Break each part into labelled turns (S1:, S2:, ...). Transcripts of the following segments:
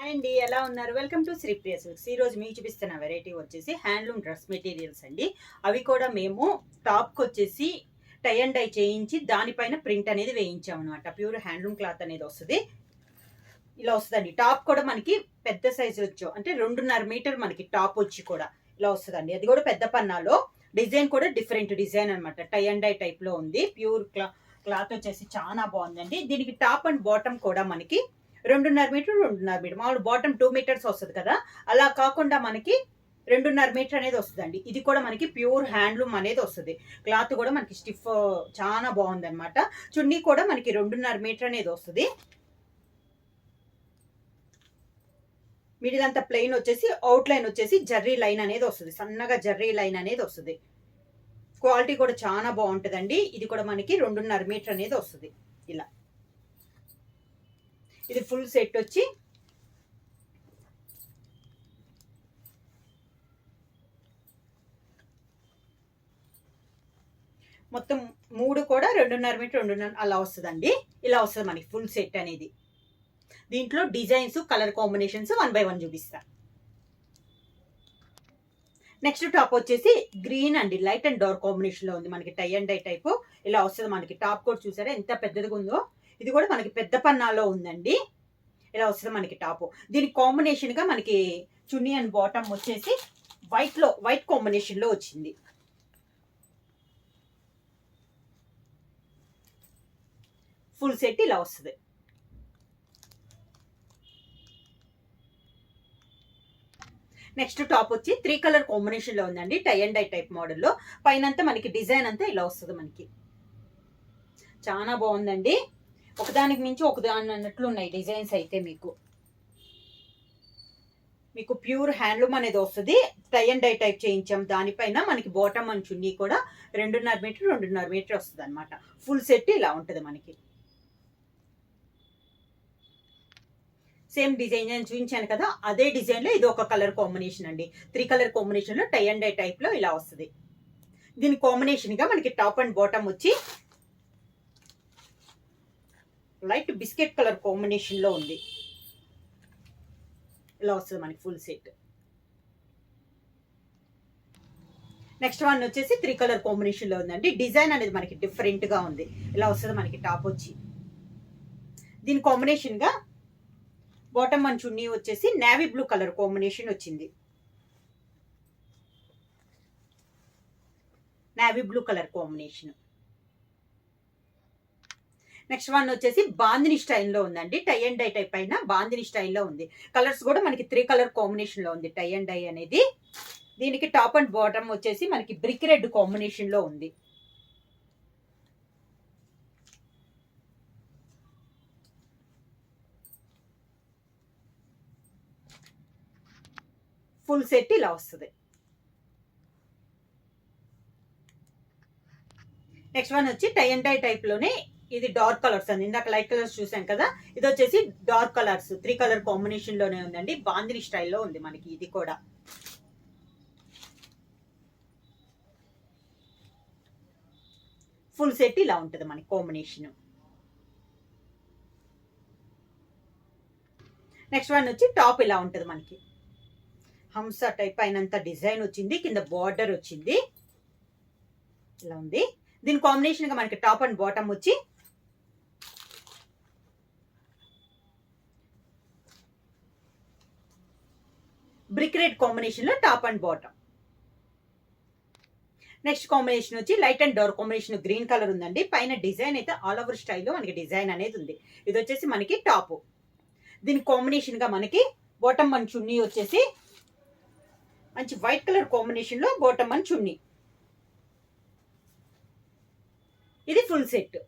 S1: Hi అండి, ఎలా ఉన్నారు? Welcome to Sripriya silks. ఈరోజు మీకు చూపిస్తున్న వెరైటీ వచ్చేసి హ్యాండ్లూమ్ డ్రెస్ మెటీరియల్స్ అండి. అవి కూడా మేము టాప్కి వచ్చేసి టై అండ్ డై చేయించి దానిపైన ప్రింట్ అనేది వేయించాం అనమాట. ప్యూర్ హ్యాండ్లూమ్ క్లాత్ అనేది వస్తుంది. ఇలా వస్తుందండి. టాప్ కూడా మనకి పెద్ద సైజు వచ్చాం అంటే 2.5 మీటర్ మనకి టాప్ వచ్చి కూడా ఇలా వస్తుందండి. అది కూడా పెద్ద పన్నాలో డిజైన్ కూడా డిఫరెంట్ డిజైన్ అనమాట. టై అండ్ డై టైప్ లో ఉంది. ప్యూర్ క్లాత్ వచ్చేసి చాలా బాగుందండి. దీనికి టాప్ అండ్ బాటమ్ కూడా మనకి 2.5 మీటర్ 2.5 మీటర్ మామూలు బాటమ్ 2 మీటర్స్ వస్తుంది కదా, అలా కాకుండా మనకి 2.5 మీటర్ అనేది వస్తుందండి. ఇది కూడా మనకి ప్యూర్ హ్యాండ్లూమ్ అనేది వస్తుంది. క్లాత్ కూడా మనకి స్టిఫ్ చాలా బాగుంది అనమాట. చున్నీ కూడా మనకి 2.5 మీటర్ అనేది వస్తుంది. మిడిల్ అంతా ప్లెయిన్ వచ్చేసి అవుట్ లైన్ వచ్చేసి జర్రీ లైన్ అనేది వస్తుంది. సన్నగా జర్రీ లైన్ అనేది వస్తుంది. క్వాలిటీ కూడా చాలా బాగుంటుందండి. ఇది కూడా మనకి 2.5 మీటర్ అనేది వస్తుంది. ఇలా ఇది ఫుల్ సెట్ వచ్చి మొత్తం 3 కూడా 2.5 మీటర్ 2.5 అలా వస్తుందండి. ఇలా వస్తుంది మనకి ఫుల్ సెట్ అనేది. దీంట్లో డిజైన్స్ కలర్ కాంబినేషన్స్ 1 by 1 చూపిస్తా. నెక్స్ట్ టాప్ వచ్చేసి గ్రీన్ అండి, లైట్ అండ్ డార్క్ కాంబినేషన్ లో ఉంది. మనకి టై అండ్ డై టైప్ ఇలా వస్తుంది. మనకి టాప్ కూడా చూసారా ఎంత పెద్దదిగా ఉందో. ఇది కూడా మనకి పెద్ద పన్నాలో ఉందండి. ఇలా వస్తుంది మనకి టాప్. దీనికి కాంబినేషన్ గా మనకి చున్నీ అండ్ బాటమ్ వచ్చేసి వైట్ కాంబినేషన్ లో వచ్చింది. ఫుల్ సెట్ ఇలా వస్తుంది. నెక్స్ట్ టాప్ వచ్చి 3 కలర్ కాంబినేషన్ లో ఉందండి. టై అండ్ డై టైప్ మోడల్లో పైనంతా మనకి డిజైన్ అంతా ఇలా వస్తుంది. మనకి చాలా బాగుందండి. ఒకదానికి మించి ఒకదాని అన్నట్లు ఉన్నాయి డిజైన్స్ అయితే. మీకు ప్యూర్ హ్యాండ్లూమ్ అనేది వస్తుంది. టై అండ్ డై టైప్ చేయించాం. దానిపైన మనకి బాటమ్ అండ్ చున్నీ కూడా 2.5 మీటర్ 2.5 మీటర్ వస్తుంది అనమాట. ఫుల్ సెట్ ఇలా ఉంటుంది మనకి. సేమ్ డిజైన్ నేను చూపించాను కదా, అదే డిజైన్ లో ఇది ఒక కలర్ కాంబినేషన్ అండి. 3 కలర్ కాంబినేషన్ లో టై అండ్ డై టైప్ లో ఇలా వస్తుంది. దీని కాంబినేషన్ గా మనకి టాప్ అండ్ బాటమ్ వచ్చి లైట్ బిస్కెట్ కలర్ కాంబినేషన్ లో ఉంది. ఇలా వస్తుంది మనకి ఫుల్ సెట్. నెక్స్ట్ వన్ వచ్చేసి 3 కలర్ కాంబినేషన్ లో ఉందండి. డిజైన్ అనేది మనకి డిఫరెంట్ గా ఉంది. ఇలా వస్తుంది మనకి టాప్ వచ్చి. దీని కాంబినేషన్ గా బాటమ్ అండ్ చున్నీ వచ్చేసి నేవీ బ్లూ కలర్ కాంబినేషన్ వచ్చింది. Navy blue colour combination. Next one వచ్చేసి బాందిని స్టైల్లో ఉందండి. టై అండ్ డై టైప్ అయినా బాందిని స్టైల్లో ఉంది. కలర్స్ కూడా మనకి 3 కలర్ కాంబినేషన్ లో ఉంది టై అండ్ డై అనేది. దీనికి టాప్ అండ్ బాటమ్ వచ్చేసి మనకి బ్రిక్ రెడ్ కాంబినేషన్ లో ఉంది. ఫుల్ సెట్ ఇలా వస్తుంది. నెక్స్ట్ వన్ వచ్చి టై అండ్ డై టైప్ లోనే ఇది డార్క్ కలర్స్ అండి. ఇందాక లైట్ కలర్స్ చూసాం కదా, ఇది వచ్చేసి డార్క్ కలర్స్ 3 కలర్ కాంబినేషన్ లోనే ఉందండి. బాందిని స్టైల్లో ఉంది మనకి. ఇది కూడా ఫుల్ సెట్ ఇలా ఉంటుంది మనకి కాంబినేషన్. నెక్స్ట్ వన్ వచ్చి టాప్ ఇలా ఉంటుంది మనకి. హంస టైప్ అయినంత డిజైన్ వచ్చింది. కింద బార్డర్ వచ్చింది. ఇలా ఉంది. దీని కాంబినేషన్ గా మనకి టాప్ అండ్ బాటమ్ వచ్చి బ్రిక్ రెడ్ కాంబినేషన్ లో top and bottom. Next combination వచ్చి light and dark combination green colour ఉందండి. పైన డిజైన్ అయితే ఆల్ ఓవర్ స్టైల్లో మనకి డిజైన్ అనేది ఉంది. ఇది వచ్చేసి మనకి టాప్. దీని కాంబినేషన్ గా మనకి బాటమ్ అండ్ చున్నీ వచ్చేసి మంచి వైట్ కలర్ కాంబినేషన్ లో బాటమ్ అండ్ చున్నీ. ఇది ఫుల్ సెట్.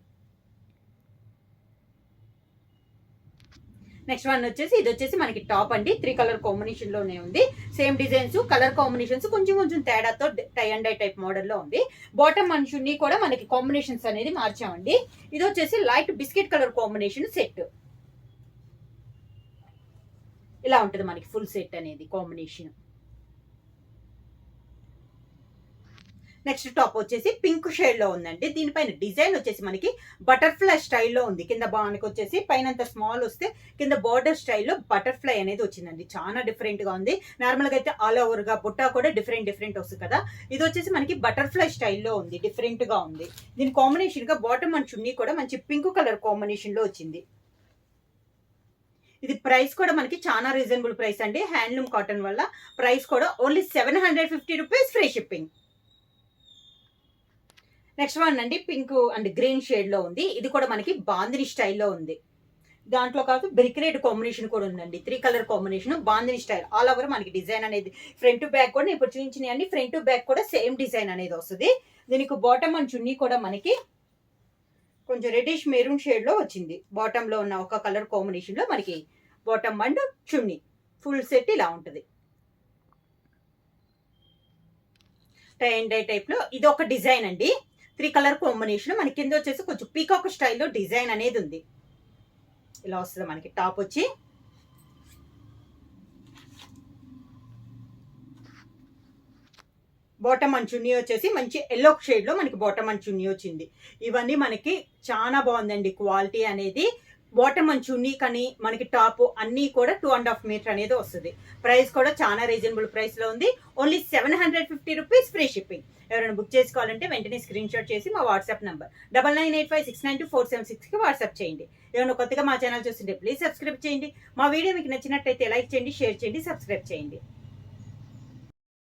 S1: నెక్స్ట్ వన్ వచ్చేసి ఇది వచ్చేసి మనకి టాప్ అండి. 3 కలర్ కాంబినేషన్ లోనే ఉంది. సేమ్ డిజైన్స్ కలర్ కాంబినేషన్స్ కొంచెం తేడాతో టై అండ్ డై టైప్ మోడల్లో ఉంది. బాటమ్ అండ్ చున్నీ కూడా మనకి కాంబినేషన్స్ అనేది మార్చామండి. ఇది వచ్చేసి light biscuit colour combination set. ఇలా ఉంటుంది మనకి ఫుల్ సెట్ అనేది కాంబినేషన్. నెక్స్ట్ టాప్ వచ్చేసి పింక్ షేడ్ లో ఉందండి. దీనిపైన డిజైన్ వచ్చేసి మనకి బటర్ఫ్లై స్టైల్లో ఉంది. కింద బానికి వచ్చేసి పైన అంత స్మాల్ వస్తే కింద బార్డర్ స్టైల్లో బటర్ఫ్లై అనేది వచ్చిందండి. చాలా డిఫరెంట్ గా ఉంది. నార్మల్ గా అయితే ఆల్ ఓవర్ గా బుట్ట కూడా డిఫరెంట్ వస్తుంది కదా. ఇది వచ్చేసి మనకి బటర్ఫ్లై స్టైల్లో ఉంది. డిఫరెంట్ గా ఉంది. దీని కాంబినేషన్ గా బాటమ్ అండ్ చున్నీ కూడా మంచి పింక్ కలర్ కాంబినేషన్ లో వచ్చింది. ఇది ప్రైస్ కూడా మనకి చాలా రీజనబుల్ ప్రైస్ అండి. హ్యాండ్లూమ్ కాటన్ వల్ల ప్రైస్ కూడా only 750 rupees, free shipping. Next one అండి, పింక్ అండ్ గ్రీన్ షేడ్ లో ఉంది. ఇది కూడా మనకి బాందిని స్టైల్లో ఉంది. దాంట్లో కాదు బ్రిక్ రెడ్ కాంబినేషన్ కూడా ఉందండి. 3 colour combination bandhani style. All over మనకి డిజైన్ అనేది ఫ్రంట్ టు బ్యాక్ కూడా ఇప్పుడు చూపించినాయి అండి. ఫ్రంట్ టు బ్యాక్ కూడా సేమ్ డిజైన్ అనేది వస్తుంది. దీనికి బాటమ్ అండ్ చున్నీ కూడా మనకి కొంచెం రెడ్డిష్ మెరూన్ షేడ్ లో వచ్చింది. బాటమ్ లో ఉన్న ఒక కలర్ కాంబినేషన్ లో మనకి bottom and chunni full set ఇలా ఉంటుంది. టై అండ్ డై టైప్ లో ఇది ఒక డిజైన్ అండి. 3 కలర్ కాంబినేషన్ మనకి కింద వచ్చేసి కొంచెం పీకాక్ స్టైల్లో డిజైన్ అనేది ఉంది. ఇలా వస్తుంది మనకి టాప్ వచ్చి. బాటమ్ అండ్ చున్నీ వచ్చేసి మంచి ఎల్లో షేడ్ లో మనకి బాటమ్ అండ్ చున్నీ వచ్చింది. ఇవన్నీ మనకి చాలా బాగుందండి క్వాలిటీ అనేది. బాటమ్ అండ్ చున్నీ కానీ మనకి టాప్ అన్నీ కూడా 2.5 మీటర్ అనేది వస్తుంది. ప్రైస్ కూడా చాలా రీజనబుల్ ప్రైస్ లో ఉంది. Only 750 rupees, free shipping. ఎవరైనా బుక్ చేసుకోవాలంటే వెంటనే స్క్రీన్ షాట్ చేసి మా వాట్సాప్ నంబర్ 9985692476 కి వాట్సాప్ చేయండి. ఏమైనా కొత్తగా మా ఛానల్ చూస్తుంటే ప్లీజ్ సబ్స్క్రైబ్ చేయండి. మా వీడియో మీకు నచ్చినట్టయితే లైక్ చేయండి, షేర్ చేయండి, సబ్స్క్రైబ్ చేయండి.